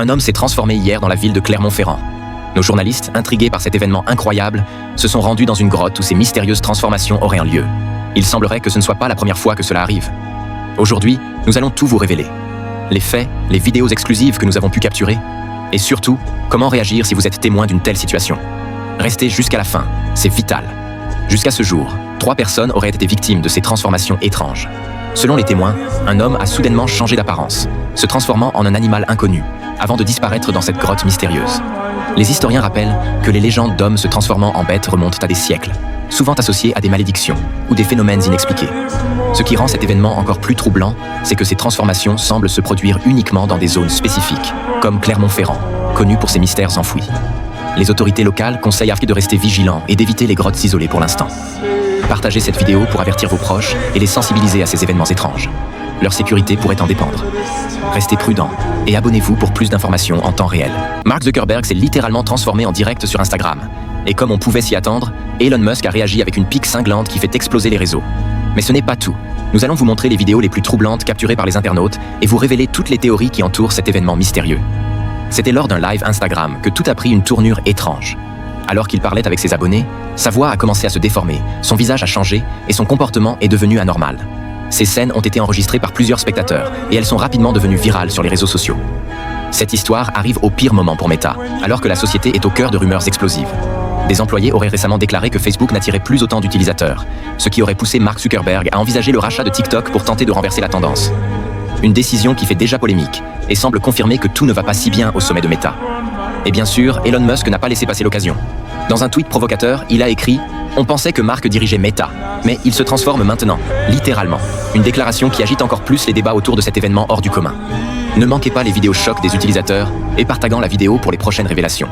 Un homme s'est transformé hier dans la ville de Clermont-Ferrand. Nos journalistes, intrigués par cet événement incroyable, se sont rendus dans une grotte où ces mystérieuses transformations auraient un lieu. Il semblerait que ce ne soit pas la première fois que cela arrive. Aujourd'hui, nous allons tout vous révéler. Les faits, les vidéos exclusives que nous avons pu capturer, et surtout, comment réagir si vous êtes témoin d'une telle situation. Restez jusqu'à la fin, c'est vital. Jusqu'à ce jour, 3 personnes auraient été victimes de ces transformations étranges. Selon les témoins, un homme a soudainement changé d'apparence, se transformant en un animal inconnu, avant de disparaître dans cette grotte mystérieuse. Les historiens rappellent que les légendes d'hommes se transformant en bêtes remontent à des siècles, souvent associées à des malédictions ou des phénomènes inexpliqués. Ce qui rend cet événement encore plus troublant, c'est que ces transformations semblent se produire uniquement dans des zones spécifiques, comme Clermont-Ferrand, connu pour ses mystères enfouis. Les autorités locales conseillent à de rester vigilants et d'éviter les grottes isolées pour l'instant. Partagez cette vidéo pour avertir vos proches et les sensibiliser à ces événements étranges. Leur sécurité pourrait en dépendre. Restez prudents et abonnez-vous pour plus d'informations en temps réel. Mark Zuckerberg s'est littéralement transformé en direct sur Instagram. Et comme on pouvait s'y attendre, Elon Musk a réagi avec une pique cinglante qui fait exploser les réseaux. Mais ce n'est pas tout. Nous allons vous montrer les vidéos les plus troublantes capturées par les internautes et vous révéler toutes les théories qui entourent cet événement mystérieux. C'était lors d'un live Instagram que tout a pris une tournure étrange. Alors qu'il parlait avec ses abonnés, sa voix a commencé à se déformer, son visage a changé et son comportement est devenu anormal. Ces scènes ont été enregistrées par plusieurs spectateurs et elles sont rapidement devenues virales sur les réseaux sociaux. Cette histoire arrive au pire moment pour Meta, alors que la société est au cœur de rumeurs explosives. Des employés auraient récemment déclaré que Facebook n'attirait plus autant d'utilisateurs, ce qui aurait poussé Mark Zuckerberg à envisager le rachat de TikTok pour tenter de renverser la tendance. Une décision qui fait déjà polémique et semble confirmer que tout ne va pas si bien au sommet de Meta. Et bien sûr, Elon Musk n'a pas laissé passer l'occasion. Dans un tweet provocateur, il a écrit « On pensait que Mark dirigeait Meta, mais il se transforme maintenant, littéralement ». Une déclaration qui agite encore plus les débats autour de cet événement hors du commun. Ne manquez pas les vidéos chocs des utilisateurs et partagez la vidéo pour les prochaines révélations.